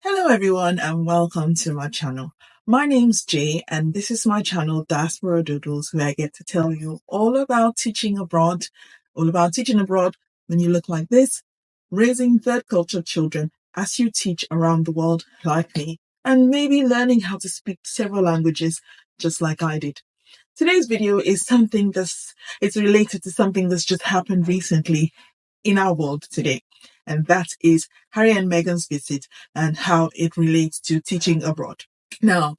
Hello everyone and welcome to my channel. My name's Jay and this is my channel Diaspora Doodles, where I get to tell you all about teaching abroad, when you look like this, raising third culture children as you teach around the world like me, and maybe learning how to speak several languages just like I did. Today's video is it's related to something that's just happened recently in our world today, and that is Harry and Meghan's visit and how it relates to teaching abroad. Now,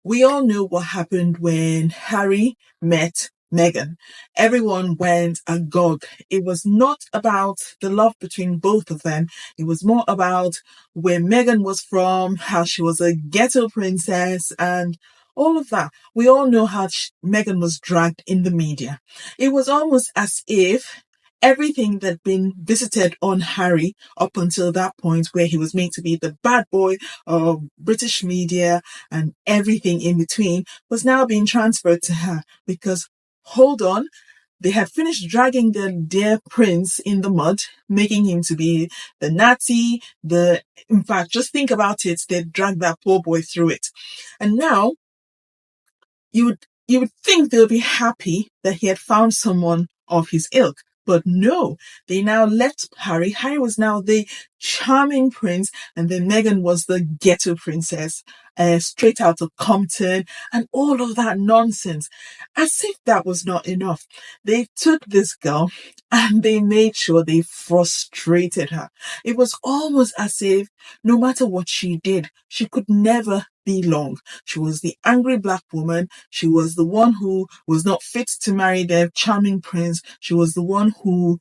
we all know what happened when Harry met Meghan. Everyone went agog. It was not about the love between both of them. It was more about where Meghan was from, how she was a ghetto princess, and all of that. We all know how Meghan was dragged in the media. It was almost as if everything that had been visited on Harry up until that point, where he was made to be the bad boy of British media and everything in between, was now being transferred to her. Because, hold on, they had finished dragging their dear prince in the mud, making him to be the Nazi, in fact, just think about it, they dragged that poor boy through it. And now, you would think they would be happy that he had found someone of his ilk. But no, they now left Harry. Harry was now the charming prince, and then Meghan was the ghetto princess, straight out of Compton, and all of that nonsense. As if that was not enough, they took this girl and they made sure they frustrated her. It was almost as if no matter what she did, she could never be long. She was the angry black woman. She was the one who was not fit to marry their charming prince. She was the one who,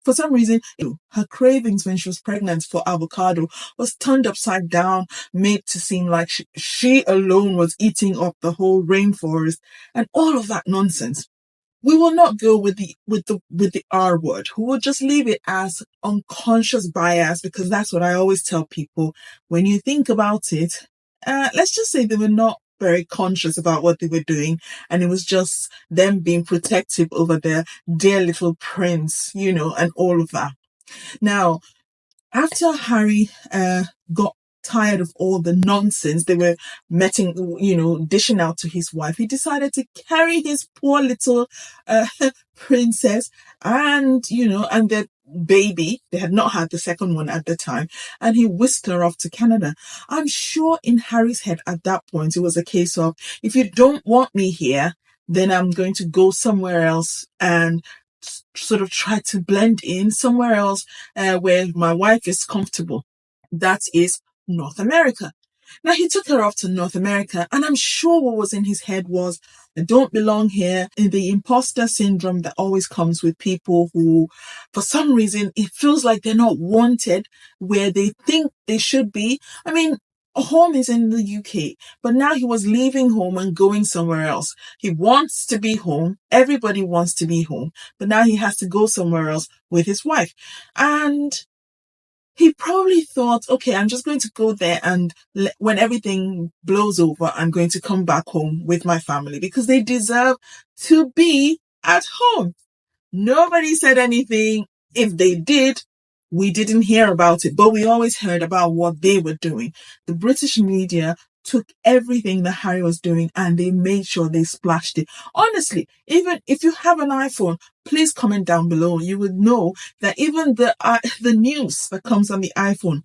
for some reason, her cravings when she was pregnant for avocado was turned upside down, made to seem like she alone was eating up the whole rainforest, and all of that nonsense. We will not go with the R word. We will just leave it as unconscious bias, because that's what I always tell people. When you think about it, let's just say they were not very conscious about what they were doing, and it was just them being protective over their dear little prince, and all of that. Now, after Harry got tired of all the nonsense they were dishing out to his wife, he decided to carry his poor little princess and their baby. They had not had the second one at the time, and he whisked her off to Canada. I'm sure in Harry's head at that point, it was a case of, if you don't want me here, then I'm going to go somewhere else and sort of try to blend in somewhere else where my wife is comfortable. That is North America. Now, he took her off to North America, and I'm sure what was in his head was, I don't belong here. In the imposter syndrome that always comes with people who, for some reason, it feels like they're not wanted where they think they should be. I mean, home is in the UK, but now he was leaving home and going somewhere else. He wants to be home. Everybody wants to be home, but now he has to go somewhere else with his wife. And he probably thought, okay, I'm just going to go there, and when everything blows over, I'm going to come back home with my family because they deserve to be at home. Nobody said anything. If they did, we didn't hear about it, but we always heard about what they were doing. The British media took everything that Harry was doing and they made sure they splashed it. Honestly, even if you have an iPhone, please comment down below. You would know that even the news that comes on the iPhone,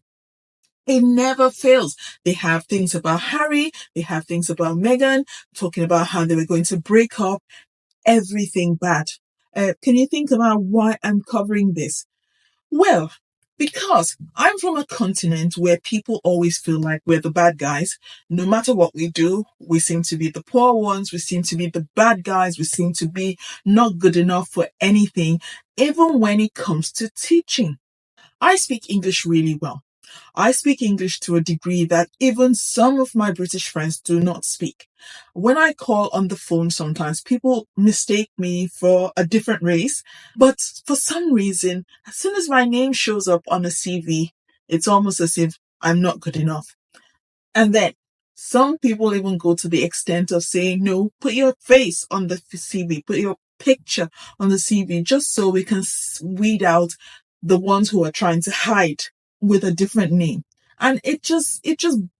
it never fails. They have things about Harry, they have things about Meghan, talking about how they were going to break up, everything bad. Can you think about why I'm covering this? Well, because I'm from a continent where people always feel like we're the bad guys. No matter what we do, we seem to be the poor ones. We seem to be the bad guys. We seem to be not good enough for anything, even when it comes to teaching. I speak English really well. I speak English to a degree that even some of my British friends do not speak. When I call on the phone, sometimes people mistake me for a different race, but for some reason, as soon as my name shows up on a CV, it's almost as if I'm not good enough. And then some people even go to the extent of saying, no, put your face on the CV, put your picture on the CV, just so we can weed out the ones who are trying to hide with a different name. And it just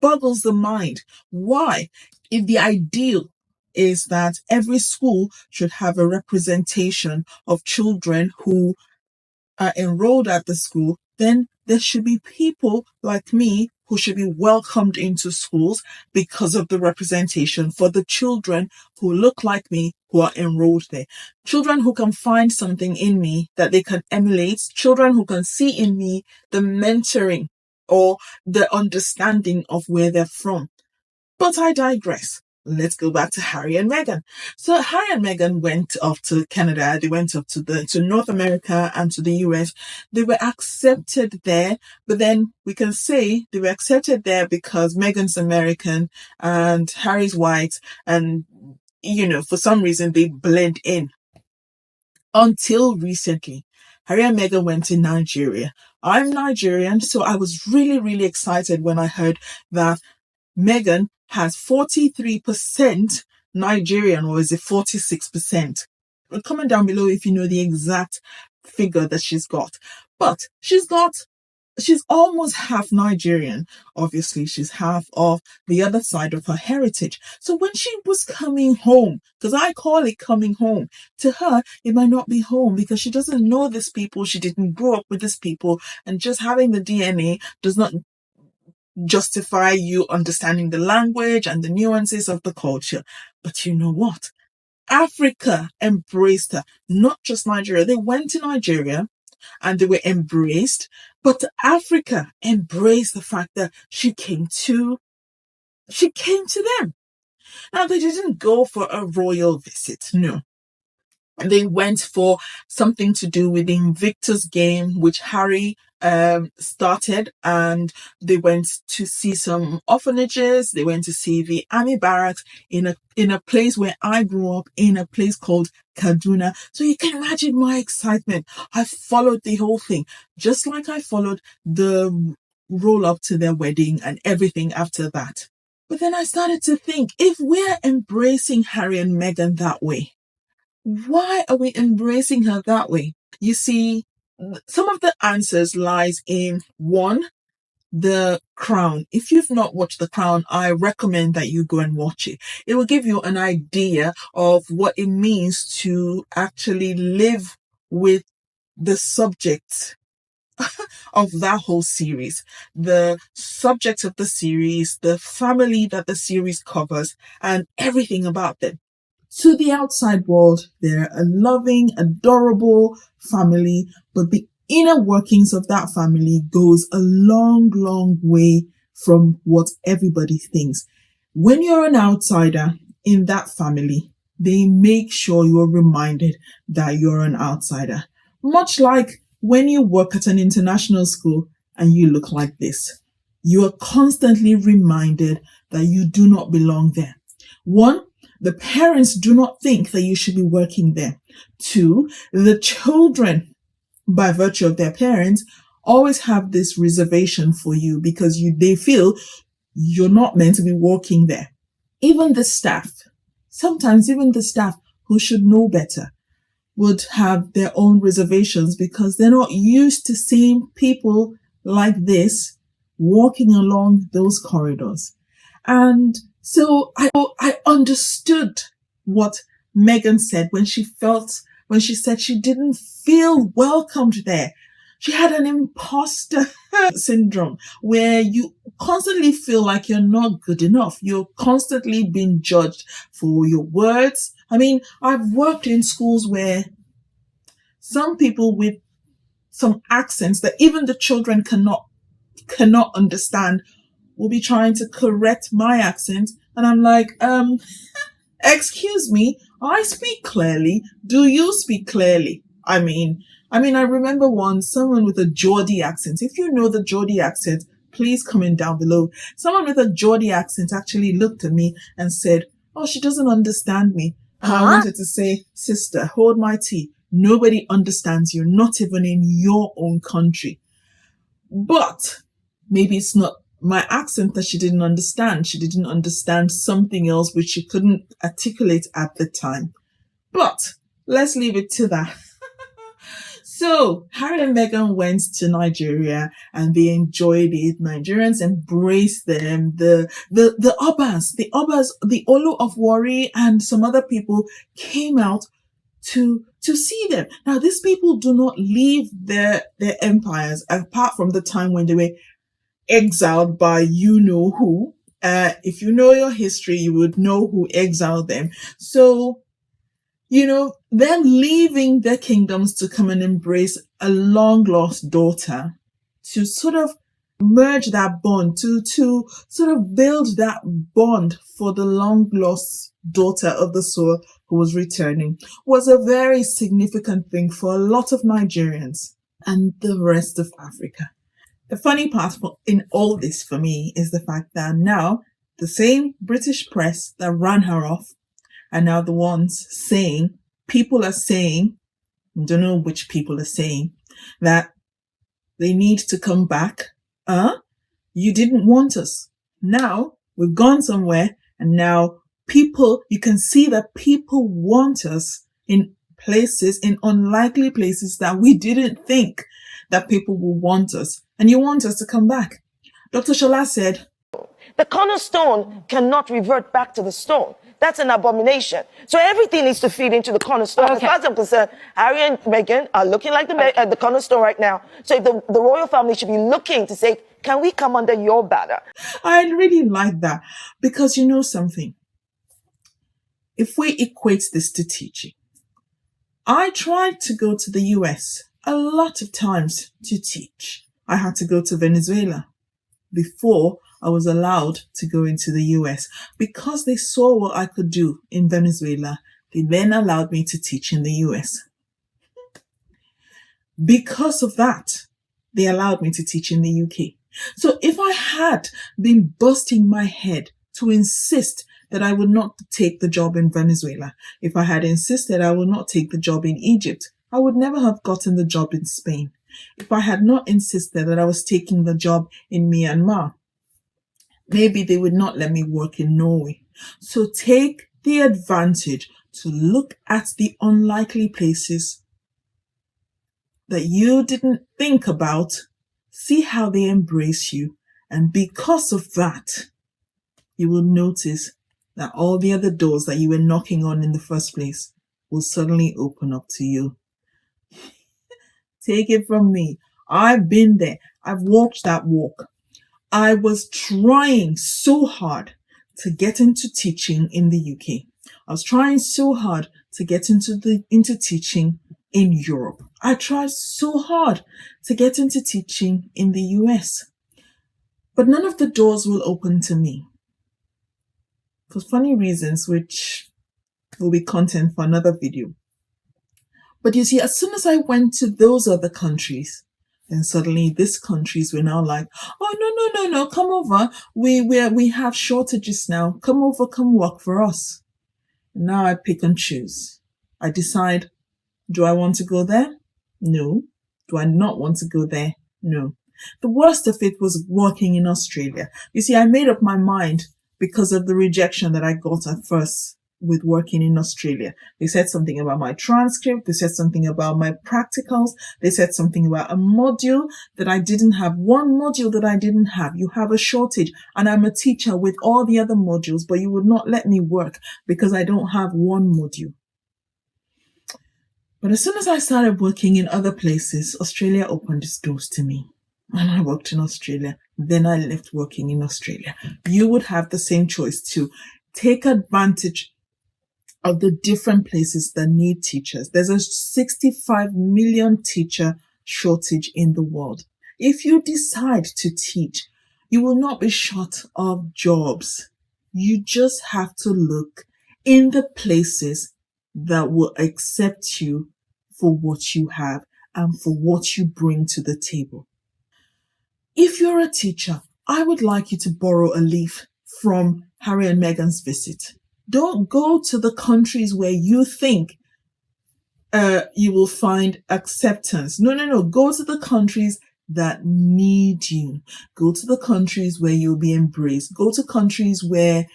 boggles the mind. Why? If the ideal is that every school should have a representation of children who are enrolled at the school, then there should be people like me who should be welcomed into schools because of the representation for the children who look like me who are enrolled there. Children who can find something in me that they can emulate, children who can see in me the mentoring or the understanding of where they're from. But I digress. Let's go back to Harry and Meghan. So Harry and Meghan went off to Canada. They went up to North America and to the US. They were accepted there, but then we can say they were accepted there because Meghan's American and Harry's white, and for some reason they blend in. Until recently, Harry and Meghan went to Nigeria. I'm Nigerian, so I was really, really excited when I heard that Meghan has 43% Nigerian, or is it 46%? Comment down below if you know the exact figure that she's got. But she's almost half Nigerian. Obviously, she's half of the other side of her heritage. So when she was coming home, because I call it coming home, to her, it might not be home because she doesn't know these people. She didn't grow up with these people. And just having the DNA does not justify you understanding the language and the nuances of the culture. But you know what? Africa embraced her, not just Nigeria. They went to Nigeria and they were embraced, but Africa embraced the fact that she came to them. Now, they didn't go for a royal visit, no. They went for something to do with the Invictus game, which Harry started, and they went to see some orphanages. They went to see the army barracks in a place where I grew up, in a place called Kaduna. So you can imagine my excitement. I followed the whole thing, just like I followed the roll up to their wedding and everything after that. But then I started to think, if we're embracing Harry and Meghan that way, why are we embracing her that way? You see, some of the answers lies in one, the Crown. If you've not watched The Crown, I recommend that you go and watch it. It will give you an idea of what it means to actually live with the subject of that whole series, the subject of the series, the family that the series covers, and everything about them. To the outside world, they're a loving, adorable family, but the inner workings of that family goes a long, long way from what everybody thinks. When you're an outsider in that family, they make sure you're reminded that you're an outsider. Much like when you work at an international school and you look like this, you are constantly reminded that you do not belong there. One, the parents do not think that you should be working there. Two, the children, by virtue of their parents, always have this reservation for you because they feel you're not meant to be working there. Even the staff, sometimes even the staff who should know better, would have their own reservations because they're not used to seeing people like this walking along those corridors. And so I understood what Meghan said when she said she didn't feel welcomed there. She had an imposter syndrome where you constantly feel like you're not good enough. You're constantly being judged for your words. I mean, I've worked in schools where some people with some accents that even the children cannot understand will be trying to correct my accent. And I'm like, excuse me, I speak clearly. Do you speak clearly? I mean, I remember someone with a Geordie accent. If you know the Geordie accent, please comment down below. Someone with a Geordie accent actually looked at me and said, oh, she doesn't understand me. And I wanted to say, sister, hold my tea. Nobody understands you, not even in your own country. But maybe it's not my accent that she didn't understand. She didn't understand something else which she couldn't articulate at the time. But let's leave it to that. So Harry and Meghan went to Nigeria and they enjoyed it. Nigerians embraced them. The Obas, the Olu of Warri and some other people came out to see them. Now these people do not leave their empires apart from the time when they were exiled by you know who. If you know your history, you would know who exiled them. So them leaving their kingdoms to come and embrace a long lost daughter, to sort of merge that bond, to sort of build that bond for the long lost daughter of the soil who was returning, was a very significant thing for a lot of Nigerians and the rest of Africa. The funny part in all this for me is the fact that now the same British press that ran her off are now the ones saying, people are saying, I don't know which people are saying, that they need to come back. You didn't want us. Now we've gone somewhere and now you can see that people want us in places, in unlikely places that we didn't think that people will want us. And you want us to come back. Dr. Shola said, the cornerstone cannot revert back to the stone. That's an abomination. So everything needs to feed into the cornerstone. Okay. As far as I'm concerned, Harry and Meghan are looking like the cornerstone right now. So the royal family should be looking to say, can we come under your banner? I really like that because you know something. If we equate this to teaching, I tried to go to the US a lot of times to teach. I had to go to Venezuela before I was allowed to go into the US. Because they saw what I could do in Venezuela, they then allowed me to teach in the US. Because of that, they allowed me to teach in the UK. So if I had been busting my head to insist that I would not take the job in Venezuela, if I had insisted I would not take the job in Egypt, I would never have gotten the job in Spain. If I had not insisted that I was taking the job in Myanmar, maybe they would not let me work in Norway. So take the advantage to look at the unlikely places that you didn't think about, see how they embrace you, and because of that, you will notice that all the other doors that you were knocking on in the first place will suddenly open up to you. Take it from me. I've been there. I've walked that walk. I was trying so hard to get into teaching in the UK. I was trying so hard to get into teaching in Europe. I tried so hard to get into teaching in the US. But none of the doors will open to me. For funny reasons, which will be content for another video. But you see, as soon as I went to those other countries, then suddenly these countries were now like, oh, no, come over. We have shortages now. Come over, come work for us. And now I pick and choose. I decide, do I want to go there? No. Do I not want to go there? No. The worst of it was working in Australia. You see, I made up my mind because of the rejection that I got at first with working in Australia. They said something about my transcript. They said something about my practicals. They said something about a module that I didn't have. One module that I didn't have. You have a shortage and I'm a teacher with all the other modules, but you would not let me work because I don't have one module. But as soon as I started working in other places, Australia opened its doors to me. And I worked in Australia. Then I left working in Australia. You would have the same choice to take advantage of the different places that need teachers. There's a 65 million teacher shortage in the world. If you decide to teach, you will not be short of jobs. You just have to look in the places that will accept you for what you have and for what you bring to the table. If you're a teacher, I would like you to borrow a leaf from Harry and Meghan's visit. Don't go to the countries where you think you will find acceptance. No. Go to the countries that need you. Go to the countries where you'll be embraced. Go to countries where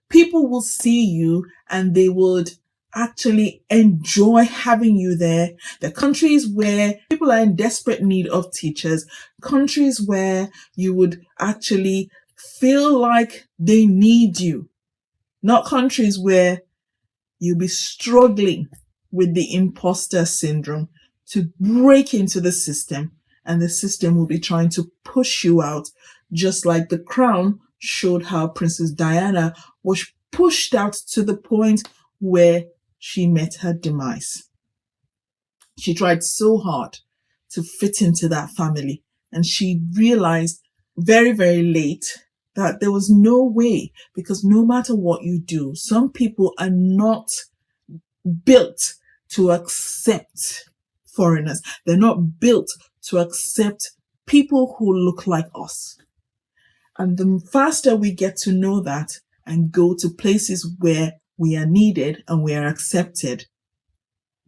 people will see you and they would actually enjoy having you there. There are countries where people are in desperate need of teachers, countries where you would actually feel like they need you, not countries where you'll be struggling with the imposter syndrome to break into the system, and the system will be trying to push you out, just like The Crown showed how Princess Diana was pushed out to the point where she met her demise. She tried so hard to fit into that family, and she realized very, very late that there was no way, because no matter what you do, some people are not built to accept foreigners. They're not built to accept people who look like us. And the faster we get to know that and go to places where we are needed and we are accepted,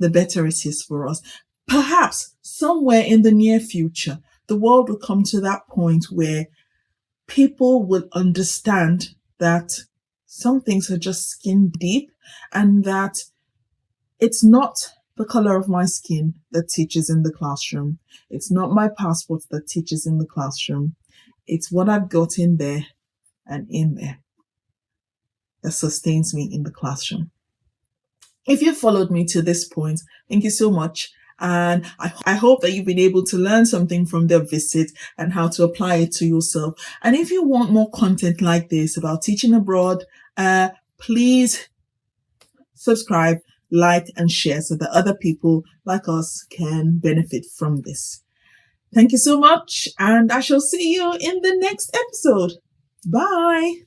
the better it is for us. Perhaps somewhere in the near future, the world will come to that point where people will understand that some things are just skin deep, and that it's not the color of my skin that teaches in the classroom. It's not my passport that teaches in the classroom. It's what I've got in there and in there that sustains me in the classroom. If you followed me to this point, thank you so much. And I hope that you've been able to learn something from their visit and how to apply it to yourself. And if you want more content like this about teaching abroad, please subscribe, like, and share so that other people like us can benefit from this. Thank you so much, and I shall see you in the next episode. Bye.